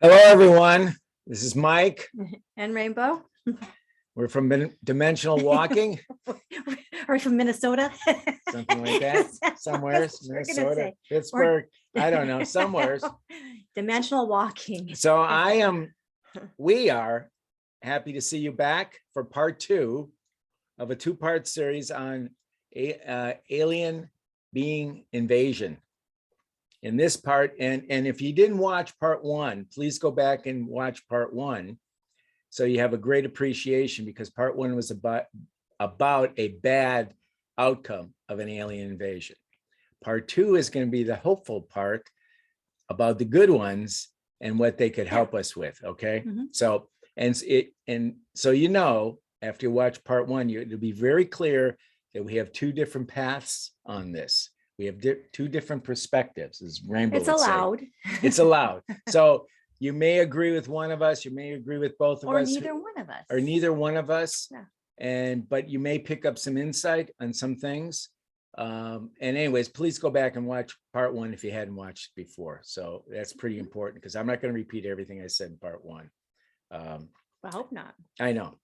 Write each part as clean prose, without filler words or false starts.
Hello, everyone. This is Mike. And Rainbow. We're from Dimensional Walking, Or from Minnesota. something like that. Somewhere, Minnesota, Pittsburgh. I don't know, somewhere. Dimensional Walking. So we are happy to see you back for part 2 of a 2-part series on alien being invasion. In this part, and if you didn't watch part 1, please go back and watch part 1. So you have a great appreciation, because part 1 was about a bad outcome of an alien invasion. Part 2 is going to be the hopeful part about the good ones and what they could help us with. Okay. Mm-hmm. So, after you watch part 1, it'll be very clear that we have 2 different paths on this. We have 2 different perspectives, as Rainbow It's would say. allowed. It's allowed. So you may agree with one of us, you may agree with both of Or us. neither one of us. Or neither one of us. Yeah. But you may pick up some insight on some things. And anyways, please go back and watch part 1 if you hadn't watched before. So that's pretty important, because I'm not going to repeat everything I said in part 1. I hope not. I know.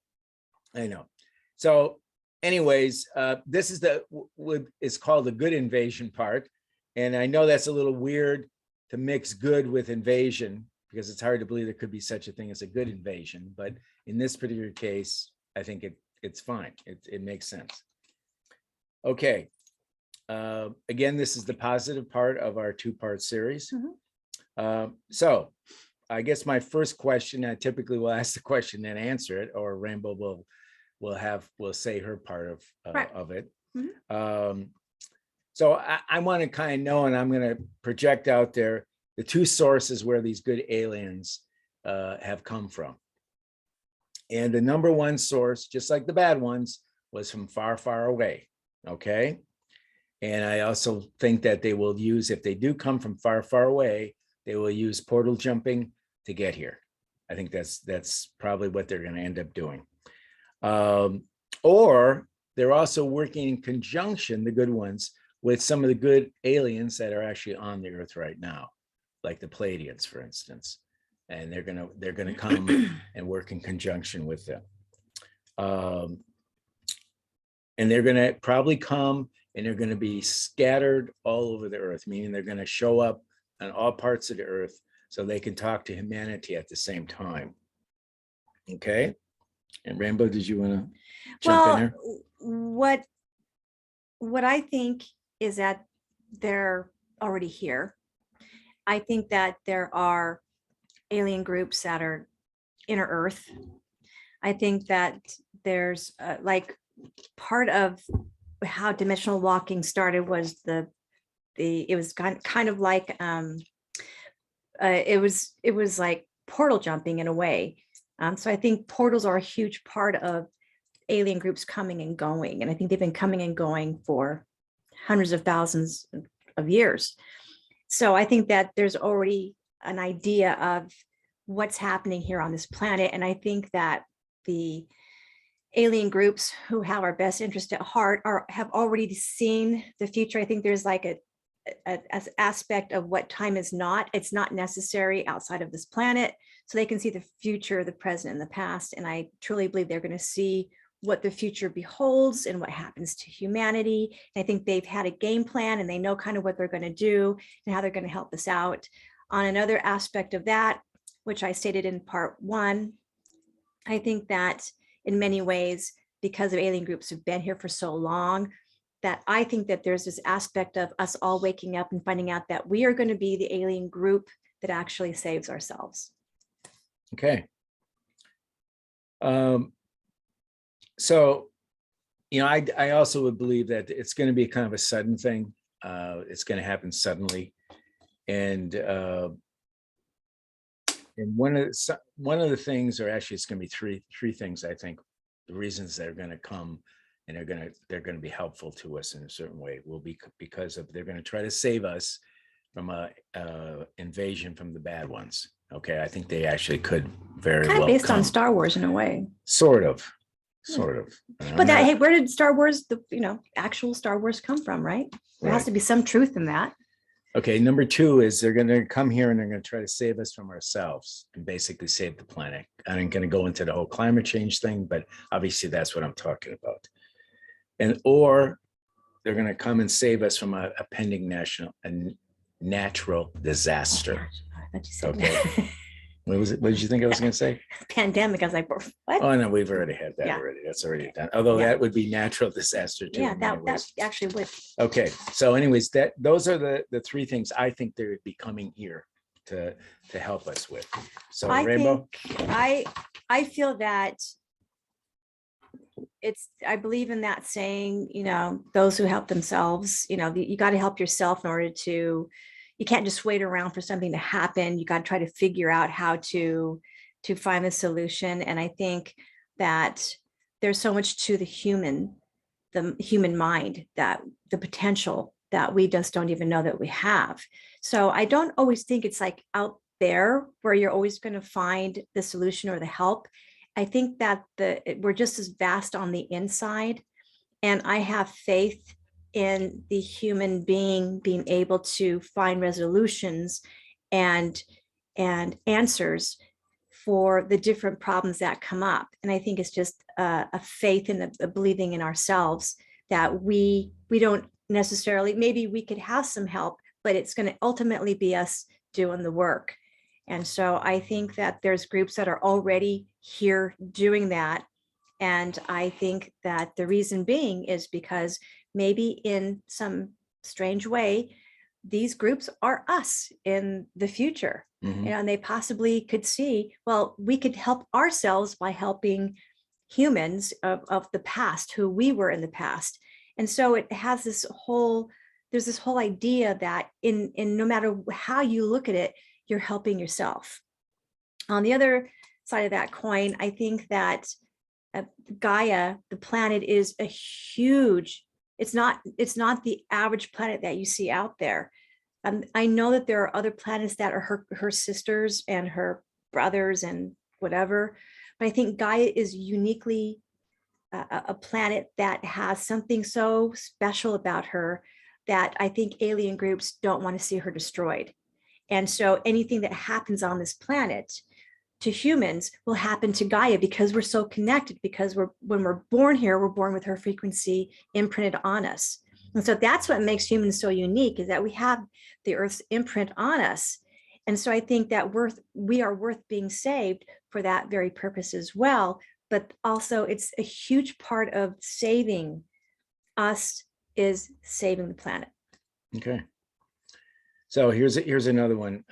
So anyways, this is it's called the good invasion part. And I know that's a little weird to mix good with invasion, because it's hard to believe there could be such a thing as a good invasion. But in this particular case, I think it's fine. It makes sense. Okay. Again, this is the positive part of our 2-part series. Mm-hmm. So I guess my first question, I typically will ask the question and answer it, or Rainbow will say her part of it. Mm-hmm. So I want to kind of know, and I'm going to project out there the 2 sources where these good aliens have come from. And the number 1 source, just like the bad ones, was from far, far away. Okay. And I also think that they will use, if they do come from far, far away, they will use portal jumping to get here. I think that's probably what they're going to end up doing. Or they're also working in conjunction, the good ones, with some of the good aliens that are actually on the Earth right now, like the Pleiadians, for instance. And they're gonna come and work in conjunction with them. And they're gonna probably come, and they're gonna be scattered all over the Earth, meaning they're gonna show up on all parts of the Earth so they can talk to humanity at the same time. Okay. And Rainbow, did you want to jump in there? What I think is that they're already here. I think that there are alien groups that are inner Earth. I think that there's like part of how dimensional walking started was it was kind of like it was like portal jumping in a way. So I think portals are a huge part of alien groups coming and going. And I think they've been coming and going for hundreds of thousands of years. So I think that there's already an idea of what's happening here on this planet. And I think that the alien groups who have our best interest at heart have already seen the future. I think there's like an aspect of what time is not. It's not necessary outside of this planet. So they can see the future, the present, and the past. And I truly believe they're going to see what the future beholds and what happens to humanity. And I think they've had a game plan, and they know kind of what they're going to do and how they're going to help us out. On another aspect of that, which I stated in part 1, I think that in many ways, because of alien groups who've been here for so long, that I think that there's this aspect of us all waking up and finding out that we are going to be the alien group that actually saves ourselves. Okay. So, I also would believe that it's going to be kind of a sudden thing. It's going to happen suddenly. And one of the things, or actually it's going to be three things, I think, the reasons they're going to come and they're going to be helpful to us in a certain way will be because they're going to try to save us from a invasion from the bad ones. Okay, I think they actually could very well. Kind of based on Star Wars in a way. Sort of. But hey, where did Star Wars, actual Star Wars come from, right? There has to be some truth in that. Okay, number two is they're going to come here and they're going to try to save us from ourselves and basically save the planet. I ain't going to go into the whole climate change thing, but obviously that's what I'm talking about. Or they're going to come and save us from a pending natural disaster. I thought you said Okay. What was it? What did you think I was going to say? pandemic. I was like, what? Oh no, we've already had that Yeah. already. That's already done. Although Yeah. that would be natural disaster too. Yeah, in many that ways. actually would. Okay, so anyways, those are the three things I think they would be coming here to help us with. So Rainbow, I feel that I believe in that saying, those who help themselves, you got to help yourself in order to, you can't just wait around for something to happen. You got to try to figure out how to find the solution. And I think that there's so much to the human mind, that the potential that we just don't even know that we have. So I don't always think it's like out there where you're always going to find the solution or the help. I think that we're just as vast on the inside, and I have faith in the human being able to find resolutions and answers for the different problems that come up. And I think it's just a faith in a believing in ourselves that we don't necessarily, maybe we could have some help, but it's going to ultimately be us doing the work. And so I think that there's groups that are already here doing that. And I think that the reason being is because maybe in some strange way, these groups are us in the future. Mhm. And they possibly could see, well, we could help ourselves by helping humans of the past, who we were in the past. And so it has there's this whole idea that in no matter how you look at it, you're helping yourself. On the other side of that coin, I think that Gaia, the planet, is a huge, it's not the average planet that you see out there. I know that there are other planets that are her sisters and her brothers and whatever, but I think Gaia is uniquely a planet that has something so special about her that I think alien groups don't want to see her destroyed. And so anything that happens on this planet to humans will happen to Gaia, because we're so connected, because when we're born here, we're born with her frequency imprinted on us. And so that's what makes humans so unique, is that we have the Earth's imprint on us. And so I think that we are worth being saved for that very purpose as well. But also it's a huge part of saving us is saving the planet. Okay. So here's another one.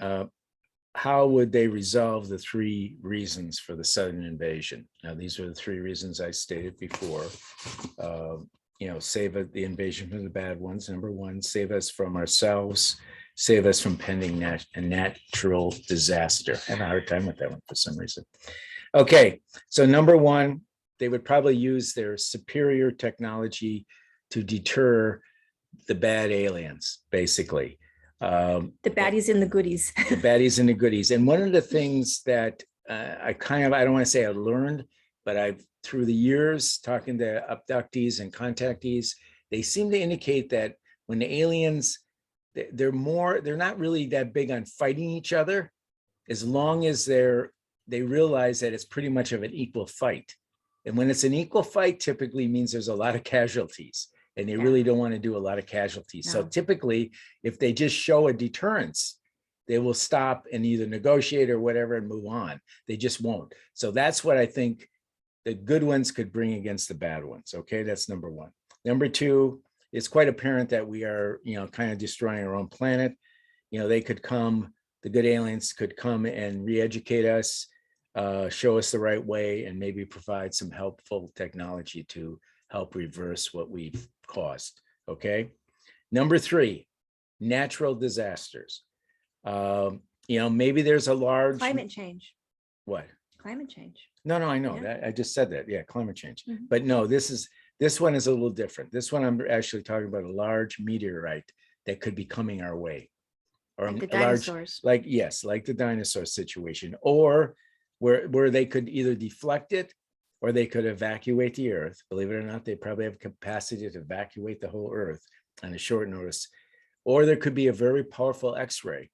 How would they resolve the three reasons for the sudden invasion? Now, these are the three reasons I stated before. Save the invasion from the bad ones. Number one, save us from ourselves, save us from pending natural disaster. I have a hard time with that one for some reason. Okay, so number one, they would probably use their superior technology to deter the bad aliens, basically. The baddies and the goodies. The baddies and the goodies. And one of the things that I don't want to say I learned, but I've through the years talking to abductees and contactees, they seem to indicate that when the aliens, they're not really that big on fighting each other, as long as they realize that it's pretty much of an equal fight. And when it's an equal fight, typically means there's a lot of casualties, and they really don't want to do a lot of casualties. No. So typically, if they just show a deterrence, they will stop and either negotiate or whatever and move on. They just won't. So that's what I think the good ones could bring against the bad ones. Okay, that's number one. Number two, it's quite apparent that we are, kind of destroying our own planet. They could come, the good aliens could come and re-educate us, show us the right way, and maybe provide some helpful technology to help reverse what we've caused. Okay. Number three, natural disasters. Maybe there's a large climate change. What? Climate change. No, I know that. I just said that. Yeah, climate change. Mm-hmm. But no, this one is a little different. This one, I'm actually talking about a large meteorite that could be coming our way, or like the dinosaurs. Like the dinosaur situation, or where they could either deflect it or they could evacuate the Earth. Believe it or not, they probably have capacity to evacuate the whole Earth on a short notice. Or there could be a very powerful X-ray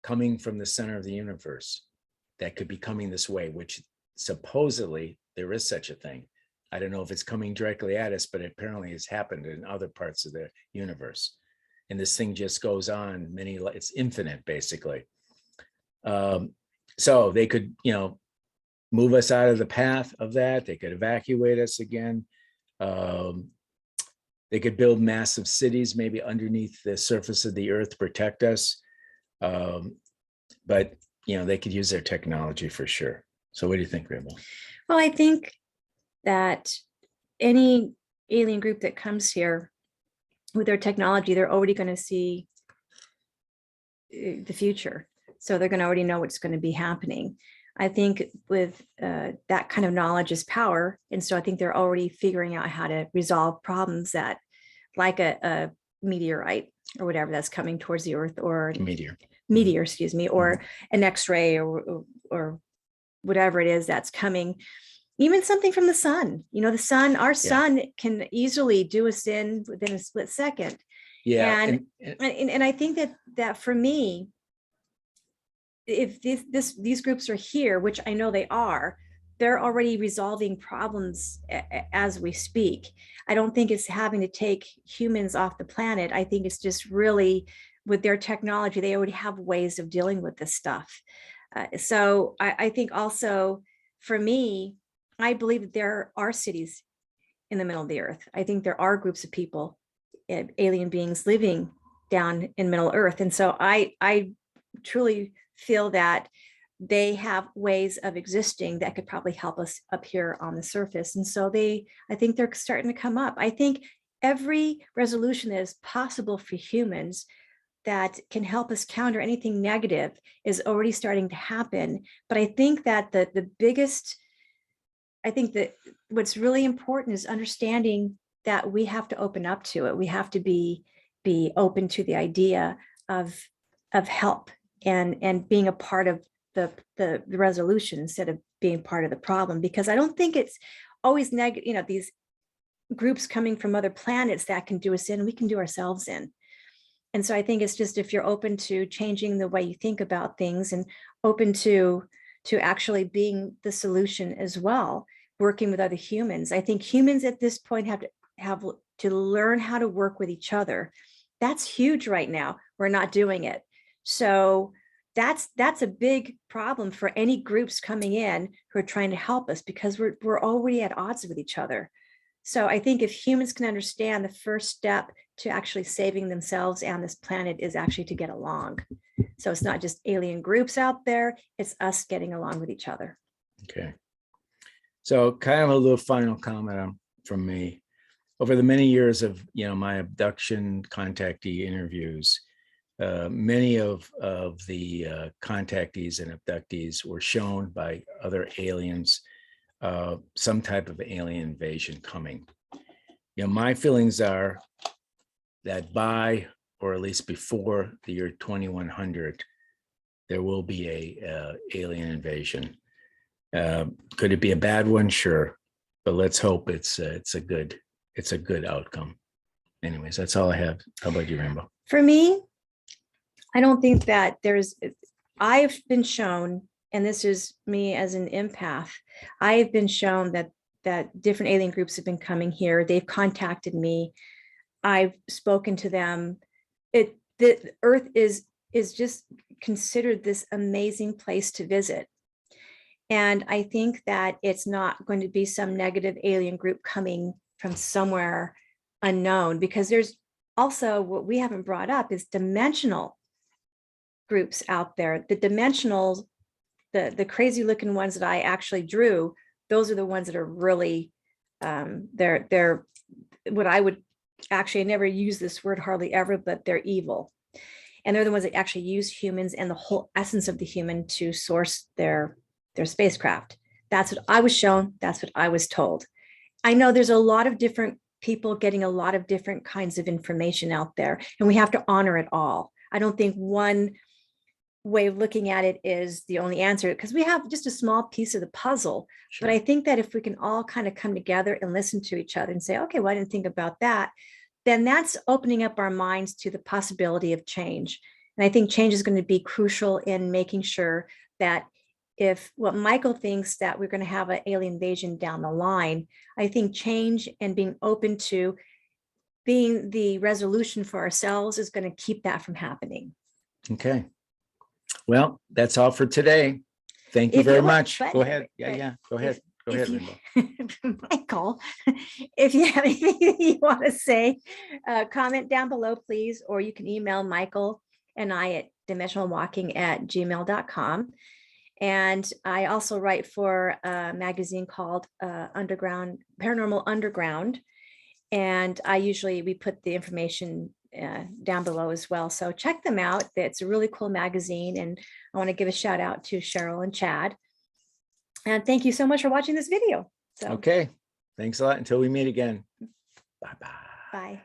coming from the center of the universe that could be coming this way, which supposedly there is such a thing. I don't know if it's coming directly at us, but apparently it's happened in other parts of the universe. And this thing just goes on it's infinite, basically. So they could, move us out of the path of that. They could evacuate us again. They could build massive cities, maybe underneath the surface of the earth, protect us. But, they could use their technology for sure. So what do you think, Rainbow? Well, I think that any alien group that comes here with their technology, they're already going to see the future. So they're going to already know what's going to be happening. I think with that kind of knowledge is power. And so I think they're already figuring out how to resolve problems that, like a meteorite or whatever that's coming towards the earth, or meteor, excuse me, or an X-ray or whatever it is that's coming. Even something from the sun, the sun, our sun can easily do us in within a split second. Yeah. And I think that for me, if these groups are here, which I know they are, they're already resolving problems as we speak. I don't think it's having to take humans off the planet. I think it's just really with their technology, they already have ways of dealing with this stuff. So I think also for me, I believe that there are cities in the middle of the earth. I think there are groups of people, alien beings living down in Middle Earth. And so I truly feel that they have ways of existing that could probably help us up here on the surface. And so I think they're starting to come up. I think every resolution that is possible for humans that can help us counter anything negative is already starting to happen. But I think that I think that what's really important is understanding that we have to open up to it. We have to be open to the idea of help and being a part of the resolution instead of being part of the problem. Because I don't think it's always negative, these groups coming from other planets that can do us in, we can do ourselves in. And so I think it's just, if you're open to changing the way you think about things and open to actually being the solution as well, working with other humans. I think humans at this point have to learn how to work with each other. That's huge right now. We're not doing it. So that's a big problem for any groups coming in who are trying to help us, because we're already at odds with each other. So I think if humans can understand, the first step to actually saving themselves and this planet is actually to get along. So it's not just alien groups out there, it's us getting along with each other. Okay. So kind of a little final comment from me. Over the many years of, my abduction contactee interviews, many of the contactees and abductees were shown by other aliens some type of alien invasion coming. My feelings are that by, or at least before the year 2100, there will be a alien invasion. Could it be a bad one? Sure, but let's hope it's a good outcome. Anyways, that's all I have. How about you, Rainbow? For me, I don't think that I've been shown, and this is me as an empath, I've been shown that different alien groups have been coming here. They've contacted me. I've spoken to them. The Earth is just considered this amazing place to visit. And I think that it's not going to be some negative alien group coming from somewhere unknown, because there's also, what we haven't brought up is dimensional groups out there. The dimensionals, the crazy looking ones that I actually drew, those are the ones that are really, they're what I would actually, I never use this word hardly ever, but they're evil. And they're the ones that actually use humans and the whole essence of the human to source their spacecraft. That's what I was shown. That's what I was told. I know there's a lot of different people getting a lot of different kinds of information out there, and we have to honor it all. I don't think one way of looking at it is the only answer, because we have just a small piece of the puzzle. Sure. But I think that if we can all kind of come together and listen to each other and say, okay, well, I didn't think about that. then that's opening up our minds to the possibility of change. And I think change is going to be crucial in making sure that if what Michael thinks that we're going to have an alien invasion down the line, I think change and being open to being the resolution for ourselves is going to keep that from happening. Okay. Well, that's all for today. Thank you very much. Go ahead. Yeah. Go ahead. Go ahead, Linda. Michael, if you have anything you want to say, comment down below, please, or you can email Michael and I at dimensionalwalking@gmail.com. And I also write for a magazine called Paranormal Underground. And we put the information down below as well. So check them out. It's a really cool magazine. And I want to give a shout out to Cheryl and Chad. And thank you so much for watching this video. So, okay. Thanks a lot. Until we meet again. Bye-bye. Bye.